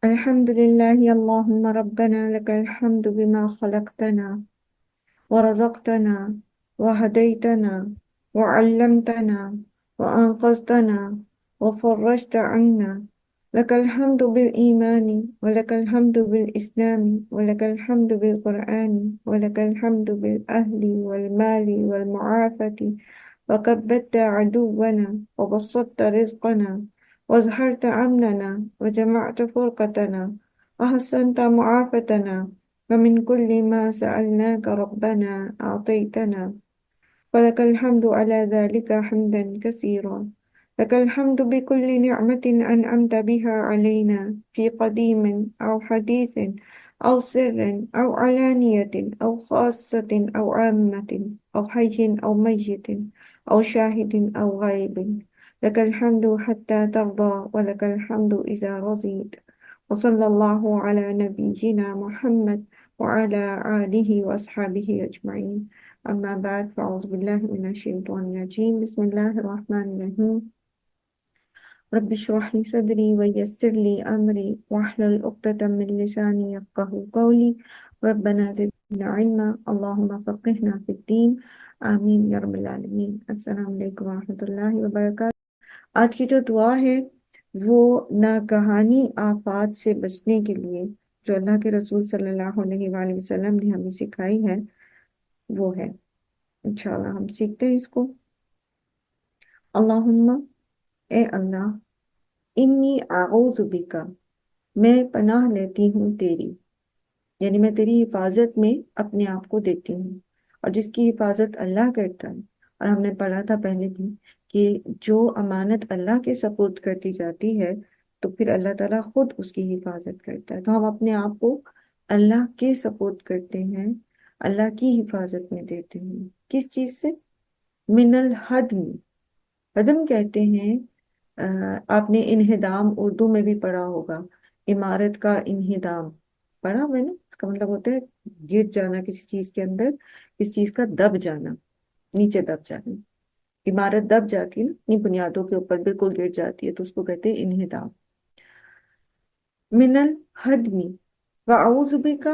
الحمد لله اللهم ربنا لك الحمد بما خلقتنا ورزقتنا وهديتنا وعلمتنا وأنقذتنا وفرجت عنا. لك الحمد بالإيمان ولك الحمد بالإسلام ولك الحمد بالقرآن ولك الحمد بالأهل والمال والمعافاة، وكبدت عدونا وبسطت رزقنا وازهرت أمننا وجمعت فرقتنا وحسنت معافتنا، ومن كل ما سألناك ربنا أعطيتنا، ولك الحمد على ذلك حمدا كثيرا. لك الحمد بكل نعمة أنعمت بها علينا في قديم أو حديث أو سر أو علانية أو خاصة أو عامة أو حي أو ميت أو شاهد أو غائب. لك الحمد حتى ترضى ولك الحمد إذا رضيت. وصلى الله على نبينا محمد وعلى آله وأصحابه أجمعين. أما بعد فأعوذ بالله من الشيطان الرجيم. بسم الله الرحمن الرحيم. رب اشرح لي صدري ويسر لي أمري واحلل عقدة من لساني يفقهوا قولي. ربنا زدنا علما اللهم فقهنا في الدين آمين يا رب العالمين. السلام علیکم ورحمۃ اللہ وبرکاتہ۔ آج کی جو دعا ہے وہ ناگہانی آفات سے بچنے کے لیے جو اللہ کے رسول صلی اللہ علیہ وآلہ وسلم نے ہمیں سکھائی ہے وہ ہے، انشاءاللہ ہم سیکھتے ہیں اس کو۔ اللہم، اے اللہ، انی اعوذ بکا، میں پناہ لیتی ہوں تیری، یعنی میں تیری حفاظت میں اپنے آپ کو دیتی ہوں، اور جس کی حفاظت اللہ کرتا ہے، اور ہم نے پڑھا تھا پہلے بھی کہ جو امانت اللہ کے سپرد کر دی جاتی ہے تو پھر اللہ تعالیٰ خود اس کی حفاظت کرتا ہے، تو ہم اپنے آپ کو اللہ کے سپرد کرتے ہیں، اللہ کی حفاظت میں دیتے ہیں۔ کس چیز سے؟ من الحدم، حدم کہتے ہیں آپ نے انہدام اردو میں بھی پڑھا ہوگا، عمارت کا انہدام پڑھا میں نے، اس کا مطلب ہوتا ہے گر جانا کسی چیز کے اندر، کسی چیز کا دب جانا، نیچے دب جانا، عمارت دب جاتی ہے نا اپنی بنیادوں کے اوپر بالکل گر جاتی ہے تو اس کو کہتے ہیں انہدام۔ من الحدم واعوذ بک،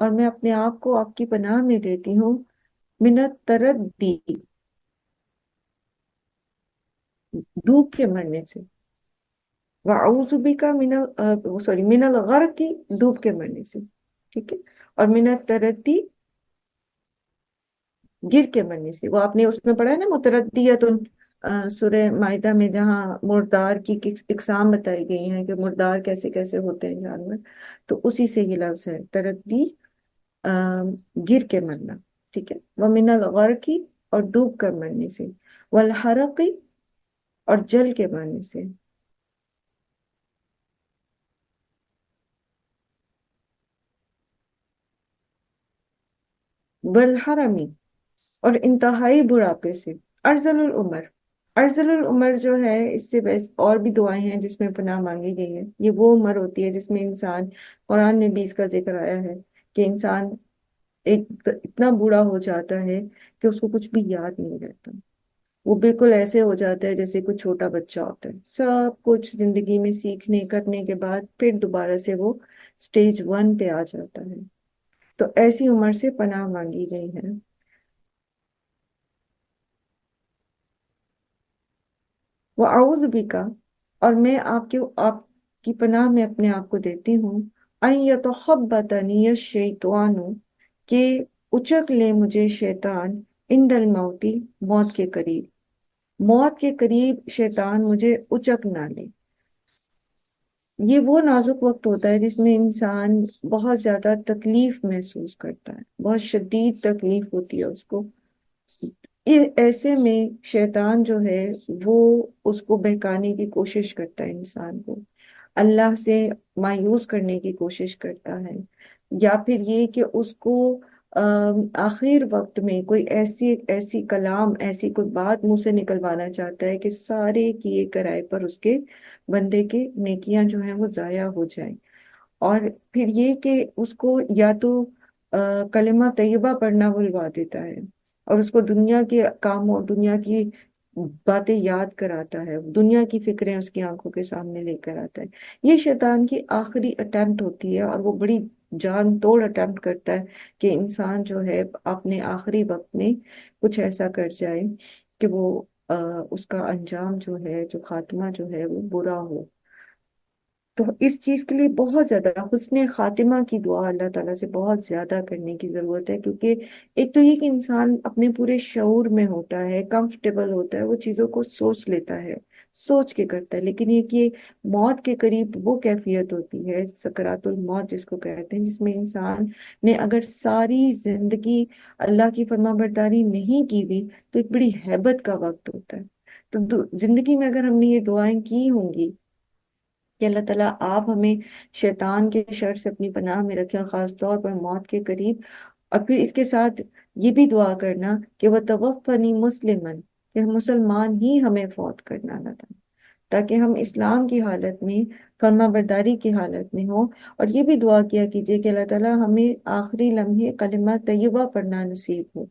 اور میں اپنے آپ کو آپ کی پناہ میں دیتی ہوں، من التردی، ڈوب کے مرنے سے، وَأَعُوذُ بِكَ من الغرق، ڈوب کے مرنے سے، ٹھیک ہے، اور من التردی، گر کے مرنے سے۔ وہ آپ نے اس میں پڑھا ہے نا متردیت، سورہ مائدہ میں جہاں مردار کی اقسام بتائی گئی ہیں کہ مردار کیسے کیسے ہوتے ہیں جانور، تو اسی سے یہ لفظ ہے تردی، گر کے مرنا، ٹھیک ہے، وَمِنَ الْغَرْقِ، اور ڈوب کر مرنے سے، وَالْحَرَقِ، اور جل کے مرنے سے، والحرمی، اور انتہائی بڑھاپے سے، ارذل العمر، ارذل العمر جو ہے اس سے بس اور بھی دعائیں ہیں جس میں پناہ مانگی گئی ہے۔ یہ وہ عمر ہوتی ہے جس میں انسان، قرآن میں بھی اس کا ذکر آیا ہے کہ انسان ایک اتنا بوڑھا ہو جاتا ہے کہ اس کو کچھ بھی یاد نہیں رہتا، وہ بالکل ایسے ہو جاتا ہے جیسے کوئی چھوٹا بچہ ہوتا ہے، سب کچھ زندگی میں سیکھنے کرنے کے بعد پھر دوبارہ سے وہ سٹیج 1 پہ آ جاتا ہے، تو ایسی عمر سے پناہ مانگی گئی ہے۔ وَأَعُوذُ بِكَ، اور میں آپ کی پناہ میں اپنے آپ کو دیتی ہوں، أَن يَتَخَبَّطَنِيَ الشَّيْطَانُ، کہ اچک لے مجھے شیطان، عند الموت، موت کے قریب، موت کے قریب شیطان مجھے اچک نہ لے۔ یہ وہ نازک وقت ہوتا ہے جس میں انسان بہت زیادہ تکلیف محسوس کرتا ہے، بہت شدید تکلیف ہوتی ہے اس کو، ایسے میں شیطان جو ہے وہ اس کو بہکانے کی کوشش کرتا ہے، انسان کو اللہ سے مایوس کرنے کی کوشش کرتا ہے، یا پھر یہ کہ اس کو آخر وقت میں کوئی ایسی کلام، ایسی کوئی بات منہ سے نکلوانا چاہتا ہے کہ سارے کیے کرائے پر اس کے بندے کے نیکیاں جو ہیں وہ ضائع ہو جائیں، اور پھر یہ کہ اس کو یا تو کلمہ طیبہ پڑھنا بلوا دیتا ہے، اور اس کو دنیا کے کاموں، دنیا کی باتیں یاد کراتا ہے، دنیا کی فکریں اس کی آنکھوں کے سامنے لے کر آتا ہے۔ یہ شیطان کی آخری اٹیمپٹ ہوتی ہے، اور وہ بڑی جان توڑ اٹیمپٹ کرتا ہے کہ انسان جو ہے اپنے آخری وقت میں کچھ ایسا کر جائے کہ وہ اس کا انجام جو ہے، جو خاتمہ جو ہے وہ برا ہو۔ تو اس چیز کے لیے بہت زیادہ حسن خاتمہ کی دعا اللہ تعالیٰ سے بہت زیادہ کرنے کی ضرورت ہے، کیونکہ ایک تو یہ کہ انسان اپنے پورے شعور میں ہوتا ہے، کمفرٹیبل ہوتا ہے، وہ چیزوں کو سوچ لیتا ہے، سوچ کے کرتا ہے، لیکن یہ کہ موت کے قریب وہ کیفیت ہوتی ہے سکرات الموت جس کو کہتے ہیں، جس میں انسان نے اگر ساری زندگی اللہ کی فرما برداری نہیں کی بھی تو ایک بڑی ہیبت کا وقت ہوتا ہے۔ تو زندگی میں اگر ہم نے یہ دعائیں کی ہوں گی کہ اللہ تعالیٰ آپ ہمیں شیطان کے شر سے اپنی پناہ میں رکھیں، اور خاص طور پر موت کے قریب، اور پھر اس کے ساتھ یہ بھی دعا کرنا کہ وہ توفنی مسلمن، کہ ہم مسلمان ہی ہمیں فوت کرنا اللہ تعالیٰ، تاکہ ہم اسلام کی حالت میں، فرما برداری کی حالت میں ہوں۔ اور یہ بھی دعا کیا کیجئے کہ اللہ تعالیٰ ہمیں آخری لمحے کلمہ طیبہ پڑھنا نصیب ہو،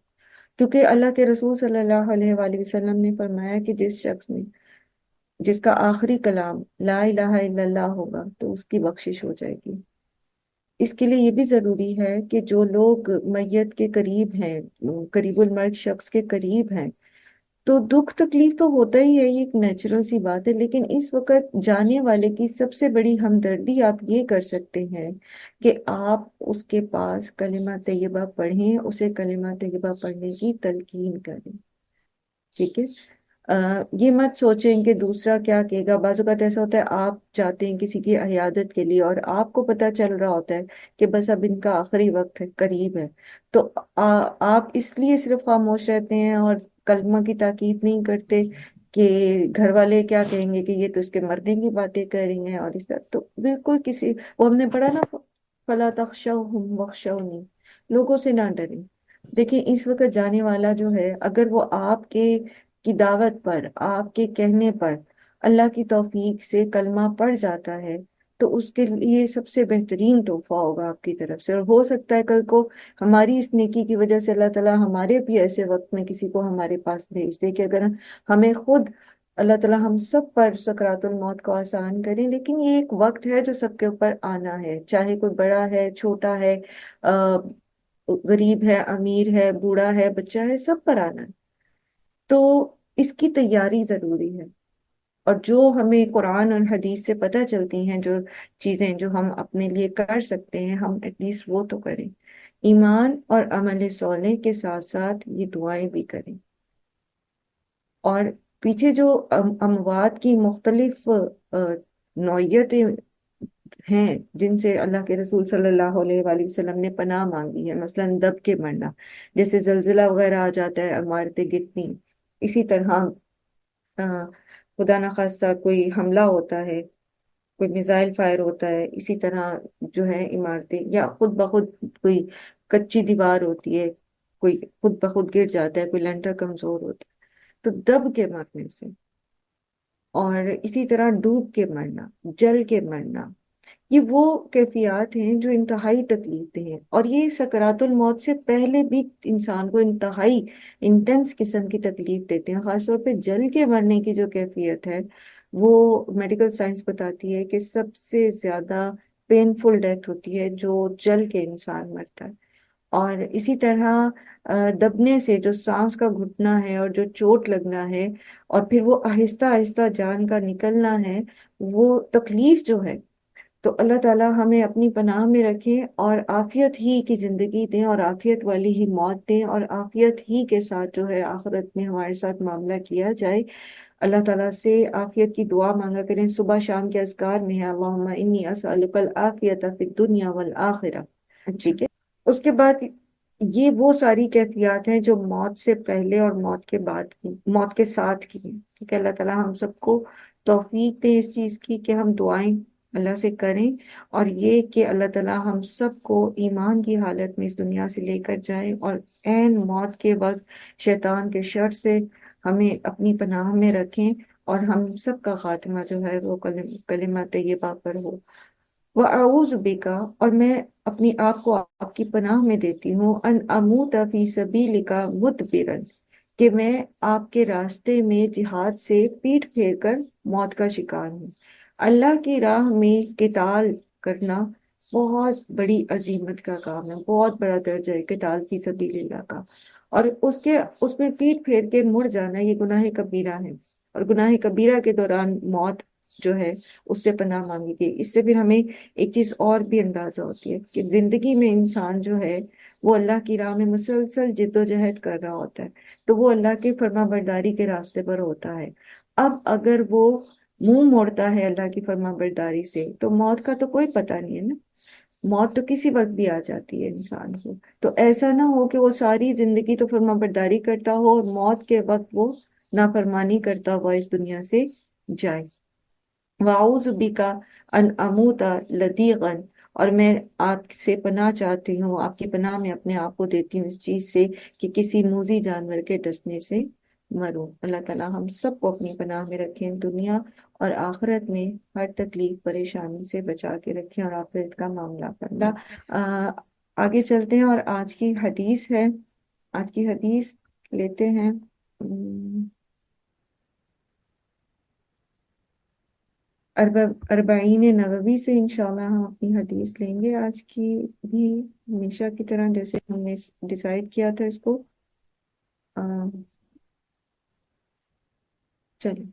کیونکہ اللہ کے رسول صلی اللہ علیہ وآلہ وسلم نے فرمایا کہ جس شخص نے، جس کا آخری کلام لا الہ الا اللہ ہوگا تو اس کی بخشش ہو جائے گی۔ اس کے لیے یہ بھی ضروری ہے کہ جو لوگ میت کے قریب ہیں، قریب المرگ شخص کے قریب ہیں، تو دکھ تکلیف تو ہوتا ہی ہے، یہ ایک نیچرل سی بات ہے، لیکن اس وقت جانے والے کی سب سے بڑی ہمدردی آپ یہ کر سکتے ہیں کہ آپ اس کے پاس کلمہ طیبہ پڑھیں، اسے کلمہ طیبہ پڑھنے کی تلقین کریں، ٹھیک ہے؟ یہ مت سوچیں کہ دوسرا کیا کہے گا۔ بعض اوقات ایسا ہوتا ہے آپ جاتے ہیں کسی کی عیادت کے لیے اور آپ کو پتہ چل رہا ہوتا ہے کہ بس اب ان کا آخری وقت ہے، قریب ہے، تو آپ اس لیے صرف خاموش رہتے ہیں اور کلمہ کی تاکید نہیں کرتے کہ گھر والے کیا کہیں گے، کہ یہ تو اس کے مرنے کی باتیں کر رہی ہیں، اور اس طرح تو بالکل کسی، وہ ہم نے پڑھا نا، فلا تخشوہم واخشونی، لوگوں سے نہ ڈریں۔ دیکھیں اس وقت جانے والا جو ہے، اگر وہ آپ کے کی دعوت پر، آپ کے کہنے پر اللہ کی توفیق سے کلمہ پڑھ جاتا ہے، تو اس کے لیے سب سے بہترین تحفہ ہوگا آپ کی طرف سے، اور ہو سکتا ہے کل کو ہماری اس نیکی کی وجہ سے اللہ تعالیٰ ہمارے بھی ایسے وقت میں کسی کو ہمارے پاس بھیج دے کہ اگر ہمیں خود اللہ تعالیٰ ہم سب پر سکرات الموت کو آسان کریں، لیکن یہ ایک وقت ہے جو سب کے اوپر آنا ہے، چاہے کوئی بڑا ہے، چھوٹا ہے، غریب ہے، امیر ہے، بوڑھا ہے، بچہ ہے، سب پر آنا ہے۔ تو اس کی تیاری ضروری ہے، اور جو ہمیں قرآن اور حدیث سے پتہ چلتی ہیں، جو چیزیں جو ہم اپنے لیے کر سکتے ہیں، ہم ایٹ لیسٹ وہ تو کریں، ایمان اور عمل صالح کے ساتھ ساتھ یہ دعائیں بھی کریں۔ اور پیچھے جو اموات کی مختلف نوعیتیں ہیں جن سے اللہ کے رسول صلی اللہ علیہ وآلہ وسلم نے پناہ مانگی ہے، مثلا دب کے مرنا، جیسے زلزلہ وغیرہ آ جاتا ہے، عمارتیں گرتی، اسی طرح خدا نخواستہ کوئی حملہ ہوتا ہے، کوئی میزائل فائر ہوتا ہے، اسی طرح جو ہے عمارتیں، یا خود بخود کوئی کچی دیوار ہوتی ہے، کوئی خود بخود گر جاتا ہے، کوئی لینٹر کمزور ہوتا ہے، تو دب کے مرنے سے، اور اسی طرح ڈوب کے مرنا، جل کے مرنا، یہ وہ کیفیات ہیں جو انتہائی تکلیف دہ ہیں، اور یہ سکرات الموت سے پہلے بھی انسان کو انتہائی انٹینس قسم کی تکلیف دیتے ہیں۔ خاص طور پہ جل کے مرنے کی جو کیفیت ہے، وہ میڈیکل سائنس بتاتی ہے کہ سب سے زیادہ پینفل ڈیتھ ہوتی ہے جو جل کے انسان مرتا ہے۔ اور اسی طرح دبنے سے جو سانس کا گھٹنا ہے اور جو چوٹ لگنا ہے، اور پھر وہ آہستہ آہستہ جان کا نکلنا ہے، وہ تکلیف جو ہے، تو اللہ تعالیٰ ہمیں اپنی پناہ میں رکھیں اور عافیت ہی کی زندگی دیں، اور عافیت والی ہی موت دیں، اور عافیت ہی کے ساتھ جو ہے آخرت میں ہمارے ساتھ معاملہ کیا جائے۔ اللہ تعالیٰ سے عافیت کی دعا مانگا کریں، صبح شام کے اذکار میں ہے اللہم انی اسألک العافیت فی الدنیا والآخرہ، ٹھیک ہے؟ اس کے بعد یہ وہ ساری کیفیات ہیں جو موت سے پہلے اور موت کے بعد کی، موت کے ساتھ کی ہیں، ٹھیک ہے؟ اللہ تعالیٰ ہم سب کو توفیق دے اس چیز کی کہ ہم دعائیں اللہ سے کریں، اور یہ کہ اللہ تعالیٰ ہم سب کو ایمان کی حالت میں اس دنیا سے لے کر جائے، اور عین موت کے وقت شیطان کے شر سے ہمیں اپنی پناہ میں رکھیں، اور ہم سب کا خاتمہ جو ہے وہ کلمہ طیبہ پر ہو۔ وَأَعُوذُ بِكَ، اور میں اپنی آپ کو آپ کی پناہ میں دیتی ہوں، ان اموت فی سبیلک مدبرا، کہ میں آپ کے راستے میں جہاد سے پیٹھ پھیر کر موت کا شکار ہوں۔ اللہ کی راہ میں قتال کرنا بہت بڑی عظیمت کا کام ہے، بہت بڑا درجہ ہے قتال فی سبیل اللہ کا، اور اس میں پیٹ پھیر کے مڑ جانا یہ گناہ کبیرہ ہے، اور گناہ کبیرہ کے دوران موت جو ہے اس سے پناہ مانگی گئی۔ اس سے پھر ہمیں ایک چیز اور بھی اندازہ ہوتی ہے کہ زندگی میں انسان جو ہے وہ اللہ کی راہ میں مسلسل جد و جہد کر رہا ہوتا ہے، تو وہ اللہ کی فرما برداری کے راستے پر ہوتا ہے۔ اب اگر وہ منہ موڑتا ہے اللہ کی فرما برداری سے تو موت کا تو کوئی پتہ نہیں ہے نا، موت تو کسی وقت بھی آ جاتی ہے انسان کو۔ تو ایسا نہ ہو کہ وہ ساری زندگی تو فرما برداری کرتا ہو اور موت کے وقت وہ نافرمانی کرتا ہوا اس دنیا سے جائے۔ وَأَعُوذُ بِكَ أَنْ أَمُوتَ لَدِيغًا، اور میں آپ سے پناہ چاہتی ہوں، آپ کی پناہ میں اپنے آپ کو دیتی ہوں اس چیز سے کہ کسی موذی جانور کے ڈسنے سے مروں۔ اللہ تعالیٰ ہم سب کو اپنی پناہ میں رکھیں، دنیا اور آخرت میں ہر تکلیف پریشانی سے بچا کے رکھیں، اور آخرت کا معاملہ کرنا۔ آگے چلتے ہیں اور آج کی حدیث ہے، آج کی حدیث لیتے ہیں اربعین نووی سے انشاءاللہ ہم اپنی حدیث لیں گے آج کی بھی، ہمیشہ کی طرح جیسے ہم نے ڈیسائیڈ کیا تھا اس کو۔ چلیں،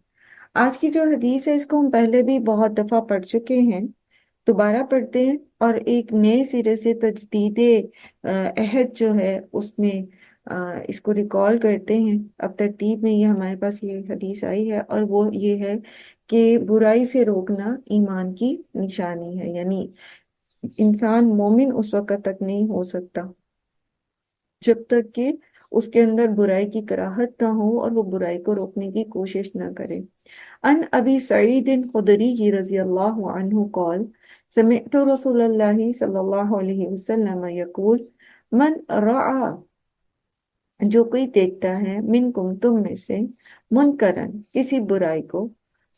آج کی جو حدیث ہے اس کو ہم پہلے بھی بہت دفعہ پڑھ چکے ہیں، دوبارہ پڑھتے ہیں اور ایک نئے سرے سے تجدید عہد جو ہے اس میں اس کو ریکال کرتے ہیں۔ اب ترتیب میں یہ ہمارے پاس یہ حدیث آئی ہے، اور وہ یہ ہے کہ برائی سے روکنا ایمان کی نشانی ہے، یعنی انسان مومن اس وقت تک نہیں ہو سکتا جب تک کہ اس کے اندر برائی کی کراہت نہ ہو اور وہ برائی کو روکنے کی کوشش نہ کرے۔ ان ابی سعید خدری رضی اللہ عنہ قال سمعت رسول اللہ صلی اللہ علیہ وسلم یقول من رعا، جو کوئی دیکھتا ہے، منکم تم میں سے، منکرن کسی برائی کو،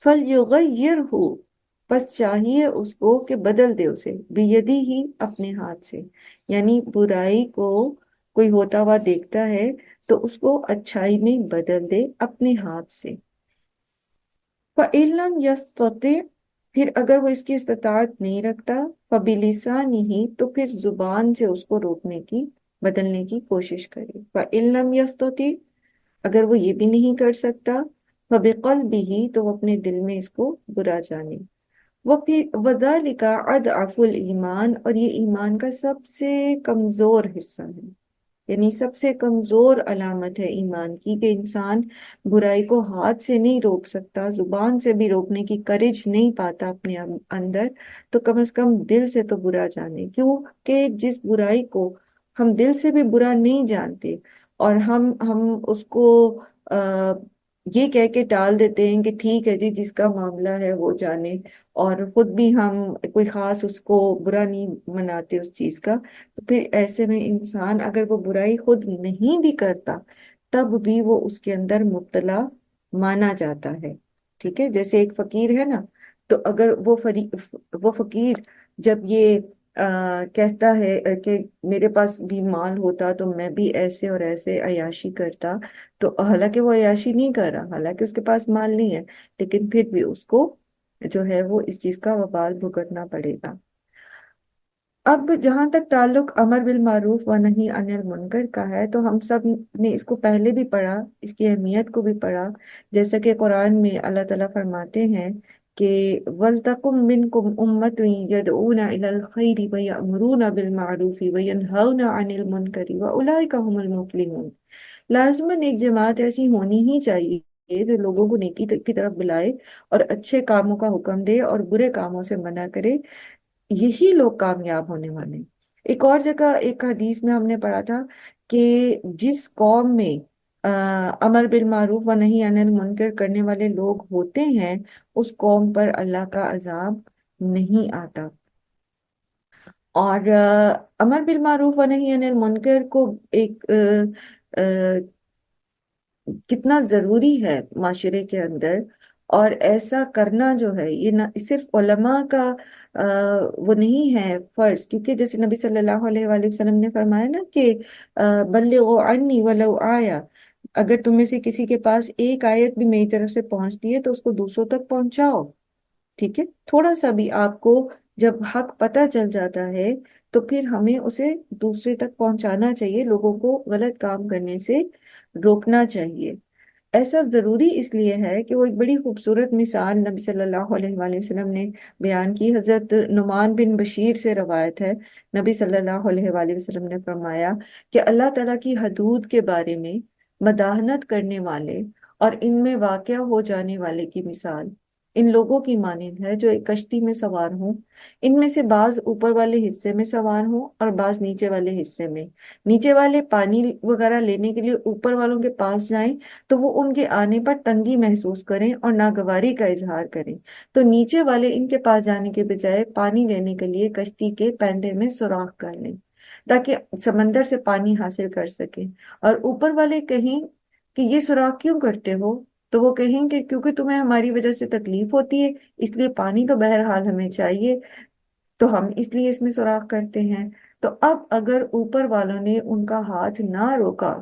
فلیغیرہ، پس چاہیے اس کو کہ بدل دے اسے، بیدی ہی اپنے ہاتھ سے، یعنی برائی کو کوئی ہوتا ہوا دیکھتا ہے تو اس کو اچھائی میں بدل دے اپنے ہاتھ سے۔ فَإِن لَمْ يَسْتَطِعْ، پھر اگر وہ اس کی استطاعت نہیں رکھتا، فَبِلِسَانِهِ، تو پھر زبان سے اس کو روکنے کی، بدلنے کی کوشش کرے۔ فَإِن لَمْ يَسْتَطِعْ، اگر وہ یہ بھی نہیں کر سکتا، فَبِقَلْبِهِ، تو وہ اپنے دل میں اس کو برا جانے۔ وَذَلِكَ أَضْعَفُ الْإِيمَانِ، اور یہ ایمان کا سب سے کمزور حصہ ہے، یعنی سب سے کمزور علامت ہے ایمان کی، کہ انسان برائی کو ہاتھ سے نہیں روک سکتا، زبان سے بھی روکنے کی کرج نہیں پاتا اپنے اندر، تو کم از کم دل سے تو برا جانے۔ کیوں کہ جس برائی کو ہم دل سے بھی برا نہیں جانتے اور ہم اس کو یہ کہہ کے ٹال دیتے ہیں کہ ٹھیک ہے جی جس کا معاملہ ہے وہ جانے، اور خود بھی ہم کوئی خاص اس کو برا نہیں مناتے اس چیز کا، تو پھر ایسے میں انسان اگر وہ برائی خود نہیں بھی کرتا تب بھی وہ اس کے اندر مبتلا مانا جاتا ہے۔ ٹھیک ہے، جیسے ایک فقیر ہے نا، تو اگر وہ فقیر جب یہ کہتا ہے کہ میرے پاس بھی مال ہوتا تو میں بھی ایسے اور ایسے عیاشی کرتا، تو حالانکہ وہ عیاشی نہیں کر رہا، حالانکہ اس کے پاس مال نہیں ہے، لیکن پھر بھی اس کو جو ہے وہ اس چیز کا وبال بھگتنا پڑے گا۔ اب جہاں تک تعلق امر بالمعروف و نہی عن المنکر کا ہے، تو ہم سب نے اس کو پہلے بھی پڑھا، اس کی اہمیت کو بھی پڑھا، جیسا کہ قرآن میں اللہ تعالیٰ فرماتے ہیں کہ وَلْتَقُمْ مِنْكُمْ أُمَّةٌ يَدْعُونَ إِلَى الْخَيْرِ وَيَأْمُرُونَ بِالْمَعْرُوفِ وَيَنْهَوْنَ عَنِ الْمُنْكَرِ وَأُولَئِكَ هُمُ الْمُفْلِحُونَ، لازماً ایک جماعت ایسی ہونی ہی چاہیے جو لوگوں کو نیکی کی طرف بلائے اور اچھے کاموں کا حکم دے اور برے کاموں سے منع کرے، یہی لوگ کامیاب ہونے والے ہیں۔ ایک اور جگہ ایک حدیث میں ہم نے پڑھا تھا کہ جس قوم میں امر بالمعروف و نہی عن المنکر کرنے والے لوگ ہوتے ہیں، اس قوم پر اللہ کا عذاب نہیں آتا۔ اور امر بالمعروف و نہی عن المنکر کو ایک کتنا ضروری ہے معاشرے کے اندر، اور ایسا کرنا جو ہے یہ نہ صرف علماء کا وہ نہیں ہے فرض، کیونکہ جیسے نبی صلی اللہ علیہ وآلہ وسلم نے فرمایا نا کہ بلغوا عنی ولو آیا، اگر تم میں سے کسی کے پاس ایک آیت بھی میری طرف سے پہنچتی ہے تو اس کو دوسروں تک پہنچاؤ، ٹھیک ہے؟ تھوڑا سا بھی آپ کو جب حق پتہ چل جاتا ہے تو پھر ہمیں اسے دوسرے تک پہنچانا چاہیے، لوگوں کو غلط کام کرنے سے روکنا چاہیے۔ ایسا ضروری اس لیے ہے کہ وہ ایک بڑی خوبصورت مثال نبی صلی اللہ علیہ وآلہ وسلم نے بیان کی۔ حضرت نعمان بن بشیر سے روایت ہے، نبی صلی اللہ علیہ وآلہ وسلم نے فرمایا کہ اللہ تعالیٰ کی حدود کے بارے میں مداحنت کرنے والے اور ان میں واقع ہو جانے والے کی مثال ان لوگوں کی مانند ہے جو ایک کشتی میں سوار ہوں، ان میں سے بعض اوپر والے حصے میں سوار ہوں اور بعض نیچے والے حصے میں۔ نیچے والے پانی وغیرہ لینے کے لیے اوپر والوں کے پاس جائیں تو وہ ان کے آنے پر تنگی محسوس کریں اور ناگواری کا اظہار کریں، تو نیچے والے ان کے پاس جانے کے بجائے پانی لینے کے لیے کشتی کے پیندے میں سوراخ کر لیں تاکہ سمندر سے پانی حاصل کر سکیں، اور اوپر والے کہیں کہ یہ سوراخ کیوں کرتے ہو، تو وہ کہیں کہ کیونکہ تمہیں ہماری وجہ سے تکلیف ہوتی ہے، اس لیے پانی تو بہرحال ہمیں چاہیے، تو ہم اس لیے اس میں سوراخ کرتے ہیں۔ تو اب اگر اوپر والوں نے ان کا ہاتھ نہ روکا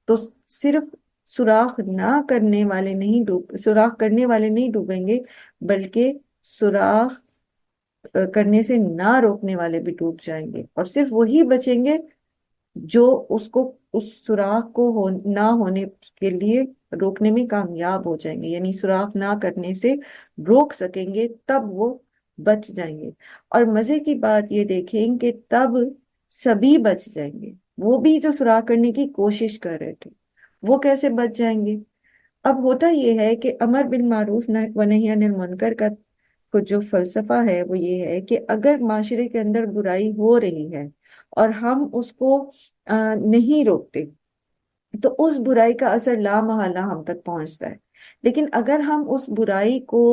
تو صرف سوراخ کرنے والے نہیں ڈوبیں گے، بلکہ سوراخ کرنے سے نہ روکنے والے بھی ڈوب جائیں گے، اور صرف وہی بچیں گے جو اس سوراخ کو نہ ہونے کے لیے روکنے میں کامیاب ہو جائیں گے، یعنی سوراخ نہ کرنے سے روک سکیں گے، تب وہ بچ جائیں گے۔ اور مزے کی بات یہ دیکھیں کہ تب سبھی بچ جائیں گے، وہ بھی جو سوراخ کرنے کی کوشش کر رہے تھے وہ کیسے بچ جائیں گے؟ اب ہوتا یہ ہے کہ امر بالمعروف و نہی عن المنکر کا جو فلسفہ ہے وہ یہ ہے کہ اگر معاشرے کے اندر برائی ہو رہی ہے اور ہم اس کو نہیں روکتے تو اس برائی کا اثر لامحالہ ہم تک پہنچتا ہے، لیکن اگر ہم اس برائی کو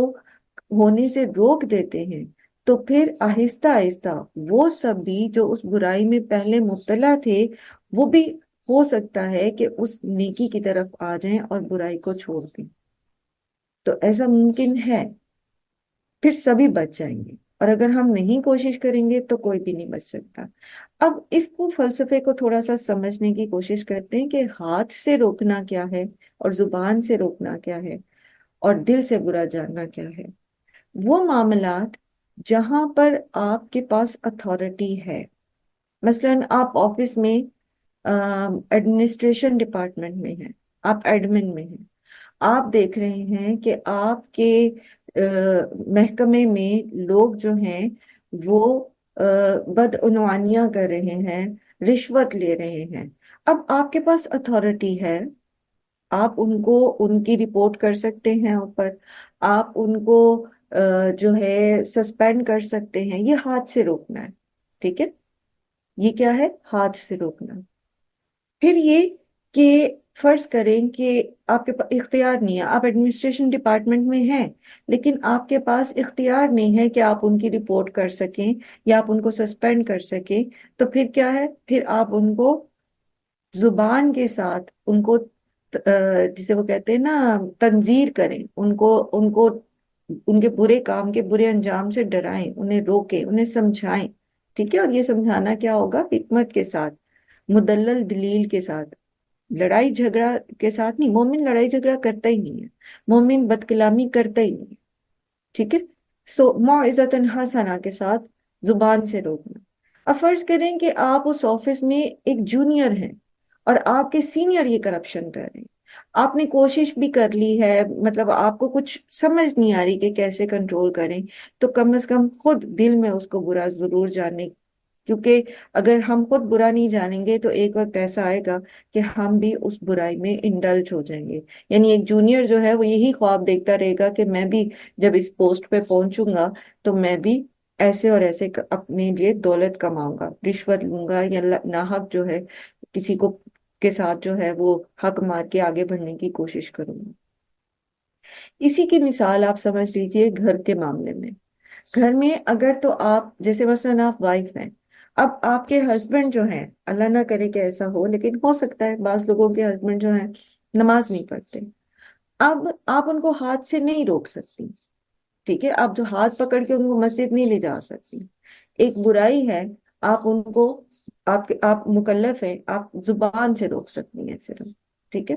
ہونے سے روک دیتے ہیں تو پھر آہستہ آہستہ وہ سب بھی جو اس برائی میں پہلے مبتلا تھے وہ بھی ہو سکتا ہے کہ اس نیکی کی طرف آ جائیں اور برائی کو چھوڑ دیں۔ تو ایسا ممکن ہے، پھر سبھی بچ جائیں گے، اور اگر ہم نہیں کوشش کریں گے تو کوئی بھی نہیں بچ سکتا۔ اب اس کو فلسفے کو تھوڑا سا سمجھنے کی کوشش کرتے ہیں کہ ہاتھ سے روکنا کیا ہے اور زبان سے روکنا کیا ہے اور دل سے برا جاننا کیا ہے۔ وہ معاملات جہاں پر آپ کے پاس اتھارٹی ہے، مثلا آپ آفس میں ایڈمنسٹریشن ڈپارٹمنٹ میں ہیں، آپ ایڈمن میں ہیں، آپ دیکھ رہے ہیں کہ آپ کے محکمے میں لوگ جو ہیں وہ بدعنوانیاں کر رہے ہیں، رشوت لے رہے ہیں۔ اب آپ کے پاس اتھارٹی ہے، آپ ان کو ان کی رپورٹ کر سکتے ہیں اوپر، آپ ان کو جو ہے سسپینڈ کر سکتے ہیں، یہ ہاتھ سے روکنا ہے، ٹھیک ہے؟ یہ کیا ہے؟ ہاتھ سے روکنا۔ پھر یہ کہ فرض کریں کہ آپ کے پاس اختیار نہیں ہے، آپ ایڈمنسٹریشن ڈپارٹمنٹ میں ہیں لیکن آپ کے پاس اختیار نہیں ہے کہ آپ ان کی رپورٹ کر سکیں یا آپ ان کو سسپینڈ کر سکیں، تو پھر کیا ہے؟ پھر آپ ان کو زبان کے ساتھ ان کو جسے وہ کہتے ہیں نا تنذیر کریں، ان کو ان کے برے کام کے برے انجام سے ڈرائیں، انہیں روکیں، انہیں سمجھائیں، ٹھیک ہے؟ اور یہ سمجھانا کیا ہوگا؟ حکمت کے ساتھ، مدلل دلیل کے ساتھ، لڑائی جھگڑا کے ساتھ نہیں۔ مومن لڑائی جھگڑا کرتا ہی نہیں ہے، مومن بد کلامی کرتا ہی نہیں ہے، ٹھیک ہے؟ سو موعظۃ حسنہ کے ساتھ زبان سے روکنا۔ اب فرض کریں کہ آپ اس آفس میں ایک جونیئر ہیں اور آپ کے سینئر یہ کرپشن کر رہے ہیں، آپ نے کوشش بھی کر لی ہے، مطلب آپ کو کچھ سمجھ نہیں آ رہی کہ کیسے کنٹرول کریں، تو کم از کم خود دل میں اس کو برا ضرور جانیں، کیونکہ اگر ہم خود برا نہیں جانیں گے تو ایک وقت ایسا آئے گا کہ ہم بھی اس برائی میں انڈلج ہو جائیں گے۔ یعنی ایک جونیئر جو ہے وہ یہی خواب دیکھتا رہے گا کہ میں بھی جب اس پوسٹ پہ پہنچوں گا تو میں بھی ایسے اور ایسے اپنے لیے دولت کماؤں گا، رشوت لوں گا یا ناحق جو ہے کسی کو کے ساتھ جو ہے وہ حق مار کے آگے بڑھنے کی کوشش کروں گا۔ اسی کی مثال آپ سمجھ لیجئے گھر کے معاملے میں۔ گھر میں اگر تو آپ جیسے مثلا آپ وائف ہیں، اب آپ کے ہسبینڈ جو ہیں، اللہ نہ کرے کہ ایسا ہو لیکن ہو سکتا ہے، بعض لوگوں کے ہسبینڈ جو ہیں نماز نہیں پڑھتے، اب آپ ان کو ہاتھ سے نہیں روک سکتی، ٹھیک ہے؟ آپ جو ہاتھ پکڑ کے ان کو مسجد نہیں لے جا سکتی، ایک برائی ہے، آپ ان کو آپ مکلف ہیں، آپ زبان سے روک سکتی ہیں صرف، ٹھیک ہے؟